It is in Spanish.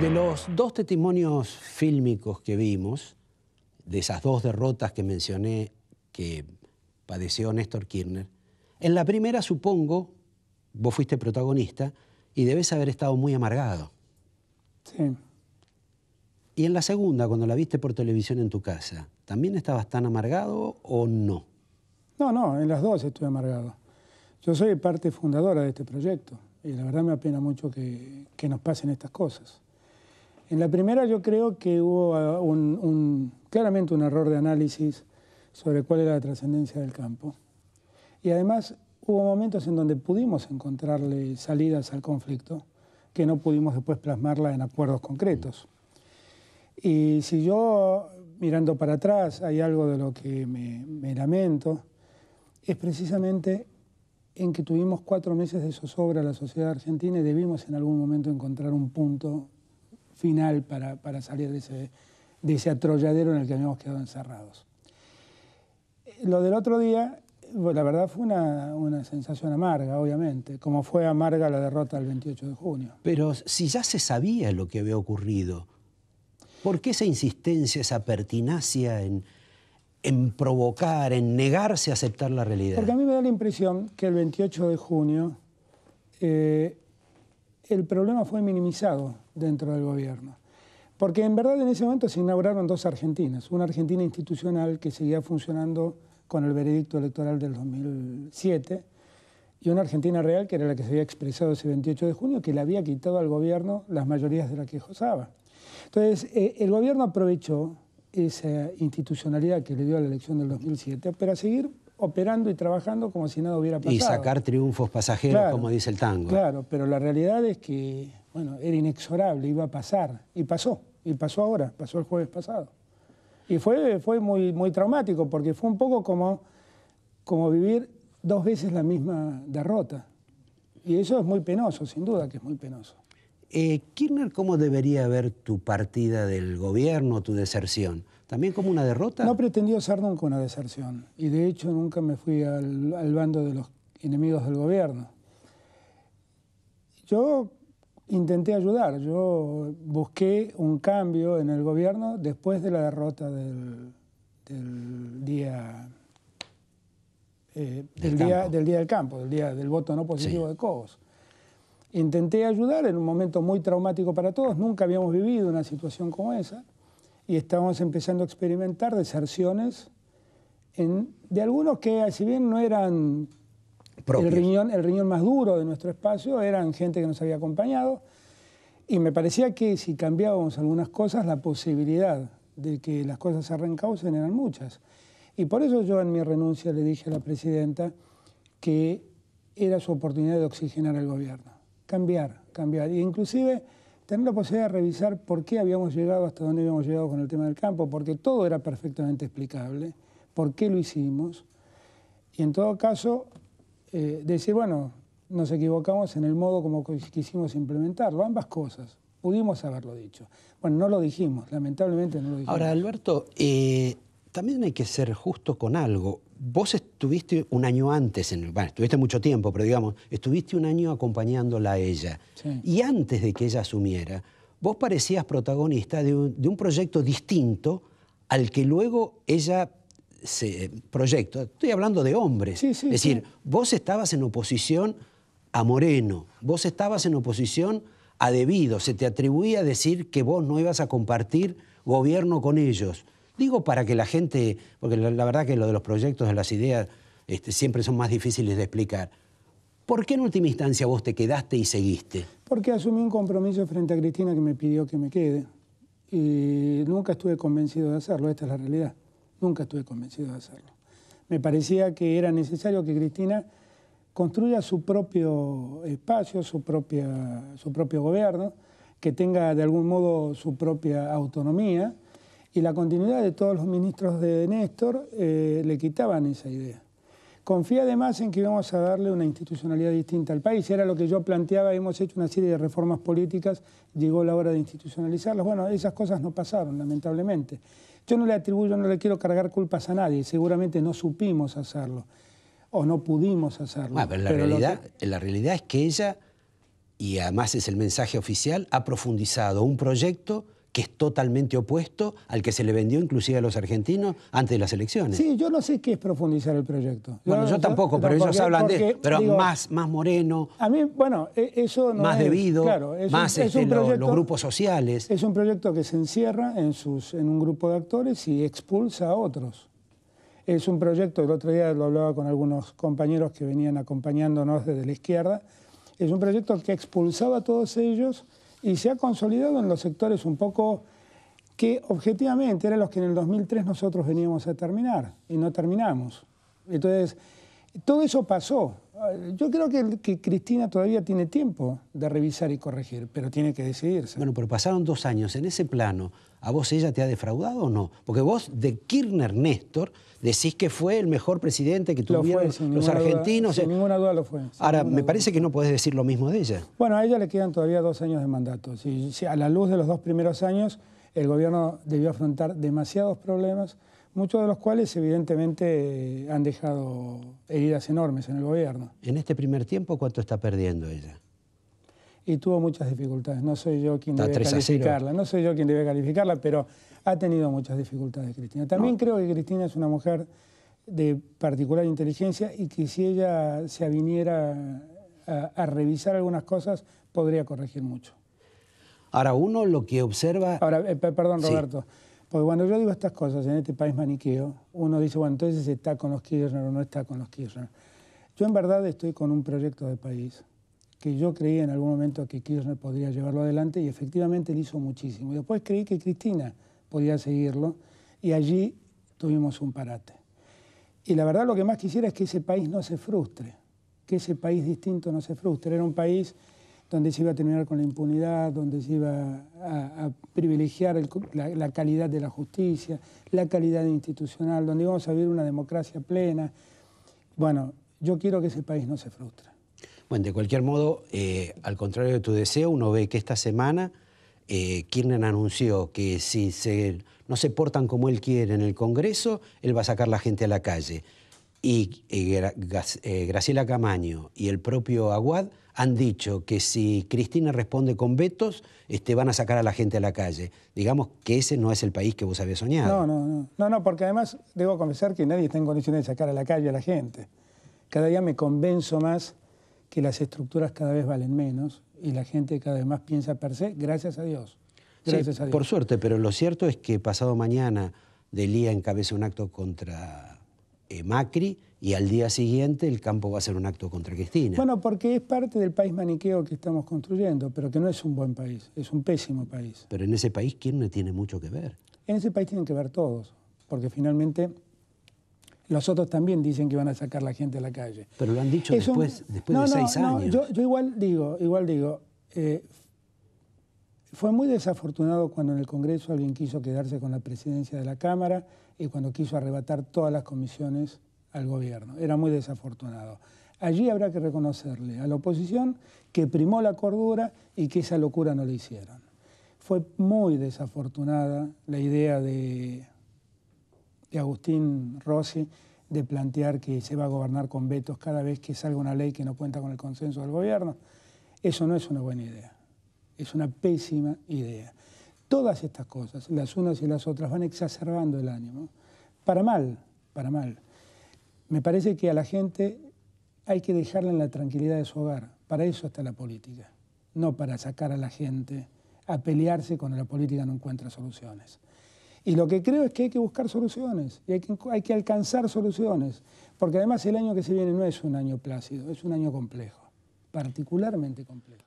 De los dos testimonios fílmicos que vimos, de esas dos derrotas que mencioné que padeció Néstor Kirchner, en la primera, supongo, vos fuiste protagonista y debes haber estado muy amargado. Sí. Y en la segunda, cuando la viste por televisión en tu casa, ¿también estabas tan amargado o no? No, en las dos estoy amargado. Yo soy parte fundadora de este proyecto y la verdad me apena mucho que nos pasen estas cosas. En la primera yo creo que hubo claramente un error de análisis sobre cuál era la trascendencia del campo. Y además hubo momentos en donde pudimos encontrarle salidas al conflicto que no pudimos después plasmarla en acuerdos concretos. Y si yo, mirando para atrás, hay algo de lo que me lamento, es precisamente en que tuvimos 4 meses de zozobra a la sociedad argentina y debimos en algún momento encontrar un punto final para salir de ese atolladero en el que habíamos quedado encerrados. Lo del otro día, la verdad fue una sensación amarga, obviamente, como fue amarga la derrota del 28 de junio. Pero si ya se sabía lo que había ocurrido, ¿por qué esa insistencia, esa pertinacia en provocar, en negarse a aceptar la realidad? Porque a mí me da la impresión que el 28 de junio el problema fue minimizado dentro del gobierno. Porque en verdad en ese momento se inauguraron 2 Argentinas. Una Argentina institucional que seguía funcionando con el veredicto electoral del 2007 y una Argentina real que era la que se había expresado ese 28 de junio, que le había quitado al gobierno las mayorías de las que gozaba. Entonces, el gobierno aprovechó esa institucionalidad que le dio a la elección del 2007 para seguir operando y trabajando como si nada hubiera pasado. Y sacar triunfos pasajeros, claro, como dice el tango. Claro, pero la realidad es que, bueno, era inexorable, iba a pasar, y pasó ahora, pasó el jueves pasado. Y fue muy traumático, porque fue un poco como vivir 2 veces la misma derrota. Y eso es muy penoso, sin duda que es muy penoso. Kirchner, ¿cómo debería ver tu partida del gobierno, tu deserción? ¿También como una derrota? No pretendió ser nunca una deserción. Y de hecho nunca me fui al bando de los enemigos del gobierno. Yo intenté ayudar. Yo busqué un cambio en el gobierno después de la derrota del día del campo, del día del voto no positivo, sí, de Cobos. Intenté ayudar en un momento muy traumático para todos. Nunca habíamos vivido una situación como esa. Y estábamos empezando a experimentar deserciones de algunos que, si bien no eran el riñón más duro de nuestro espacio, eran gente que nos había acompañado. Y me parecía que si cambiábamos algunas cosas, la posibilidad de que las cosas se reencaucen eran muchas. Y por eso yo en mi renuncia le dije a la presidenta que era su oportunidad de oxigenar el gobierno. Cambiar. E inclusive tener la posibilidad de revisar por qué habíamos llegado hasta dónde habíamos llegado con el tema del campo, porque todo era perfectamente explicable, por qué lo hicimos, y en todo caso decir, bueno, nos equivocamos en el modo como quisimos implementarlo, ambas cosas, pudimos haberlo dicho. Bueno, no lo dijimos, lamentablemente no lo dijimos. Ahora, Alberto, también hay que ser justo con algo. Vos estuviste un año antes, bueno, estuviste mucho tiempo, pero digamos, estuviste un año acompañándola a ella. Sí. Y antes de que ella asumiera, vos parecías protagonista de un proyecto distinto al que luego ella proyectó. Estoy hablando de hombres. Sí, es decir, vos estabas en oposición a Moreno, vos estabas en oposición a Devido, se te atribuía decir que vos no ibas a compartir gobierno con ellos. Digo para que la gente, porque la verdad que lo de los proyectos, de las ideas, siempre son más difíciles de explicar. ¿Por qué en última instancia vos te quedaste y seguiste? Porque asumí un compromiso frente a Cristina que me pidió que me quede. Y nunca estuve convencido de hacerlo, esta es la realidad. Nunca estuve convencido de hacerlo. Me parecía que era necesario que Cristina construya su propio espacio, su propio gobierno, que tenga de algún modo su propia autonomía. Y la continuidad de todos los ministros de Néstor le quitaban esa idea. Confía además en que íbamos a darle una institucionalidad distinta al país. Era lo que yo planteaba, hemos hecho una serie de reformas políticas, llegó la hora de institucionalizarlas. Bueno, esas cosas no pasaron, lamentablemente. Yo no le quiero cargar culpas a nadie, seguramente no supimos hacerlo, o no pudimos hacerlo. Pero la realidad es que ella y además es el mensaje oficial, ha profundizado un proyecto que es totalmente opuesto al que se le vendió inclusive a los argentinos antes de las elecciones. Sí, yo no sé qué es profundizar el proyecto. Bueno, yo tampoco, pero ellos hablan de... Pero digo, más moreno, a mí, bueno, eso no más es, debido, claro, más los grupos sociales. Es un proyecto que se encierra en un grupo de actores y expulsa a otros. Es un proyecto, el otro día lo hablaba con algunos compañeros que venían acompañándonos desde la izquierda, es un proyecto que expulsaba a todos ellos y se ha consolidado en los sectores un poco que objetivamente eran los que en el 2003 nosotros veníamos a terminar y no terminamos. Entonces, todo eso pasó. Yo creo que Cristina todavía tiene tiempo de revisar y corregir, pero tiene que decidirse. Bueno, pero pasaron 2 años. En ese plano, ¿a vos ella te ha defraudado o no? Porque vos de Kirchner Néstor decís que fue el mejor presidente que tuvieron los argentinos. Sin ninguna duda lo fue. Ahora, me parece que no podés decir lo mismo de ella. Bueno, a ella le quedan todavía 2 años de mandato. Si a la luz de los 2 primeros años, el gobierno debió afrontar demasiados problemas, muchos de los cuales evidentemente han dejado heridas enormes en el gobierno. En este primer tiempo, ¿cuánto está perdiendo ella? Y tuvo muchas dificultades. No soy yo quien debe calificarla. No soy yo quien debe calificarla, pero ha tenido muchas dificultades Cristina. También creo que Cristina es una mujer de particular inteligencia y que si ella se aviniera a revisar algunas cosas, podría corregir mucho. Ahora, uno lo que observa... Ahora, perdón, sí. Roberto, porque cuando yo digo estas cosas en este país maniqueo, uno dice, bueno, entonces está con los Kirchner o no está con los Kirchner. Yo en verdad estoy con un proyecto de país que yo creí en algún momento que Kirchner podría llevarlo adelante y efectivamente él hizo muchísimo. Y después creí que Cristina podía seguirlo y allí tuvimos un parate. Y la verdad lo que más quisiera es que ese país no se frustre, que ese país distinto no se frustre. Era un país donde se iba a terminar con la impunidad, donde se iba a privilegiar la calidad de la justicia, la calidad institucional, donde íbamos a vivir una democracia plena. Bueno, yo quiero que ese país no se frustre. Bueno, de cualquier modo, al contrario de tu deseo, uno ve que esta semana Kirchner anunció que si no se portan como él quiere en el Congreso, él va a sacar la gente a la calle. Y Graciela Camaño y el propio Aguad han dicho que si Cristina responde con vetos, van a sacar a la gente a la calle. Digamos que ese no es el país que vos habías soñado. No, porque además debo confesar que nadie está en condiciones de sacar a la calle a la gente. Cada día me convenzo más que las estructuras cada vez valen menos y la gente cada vez más piensa per se, gracias a Dios. Gracias a Dios. Por suerte, pero lo cierto es que pasado mañana Delía encabeza un acto contra Macri y al día siguiente el campo va a hacer un acto contra Cristina. Bueno, porque es parte del país maniqueo que estamos construyendo, pero que no es un buen país, es un pésimo país. Pero en ese país Kirchner tiene mucho que ver. En ese país tienen que ver todos, porque finalmente los otros también dicen que van a sacar la gente a la calle. Pero lo han dicho después de 6 años. Yo igual digo, fue muy desafortunado cuando en el Congreso alguien quiso quedarse con la presidencia de la Cámara y cuando quiso arrebatar todas las comisiones al gobierno. Era muy desafortunado. Allí habrá que reconocerle a la oposición que primó la cordura y que esa locura no la hicieron. Fue muy desafortunada la idea de Agustín Rossi de plantear que se va a gobernar con vetos cada vez que salga una ley que no cuenta con el consenso del gobierno. Eso no es una buena idea, es una pésima idea. Todas estas cosas, las unas y las otras, van exacerbando el ánimo. Para mal, para mal. Me parece que a la gente hay que dejarla en la tranquilidad de su hogar. Para eso está la política, no para sacar a la gente a pelearse cuando la política no encuentra soluciones. Y lo que creo es que hay que buscar soluciones, y hay que alcanzar soluciones, porque además el año que se viene no es un año plácido, es un año complejo, particularmente complejo.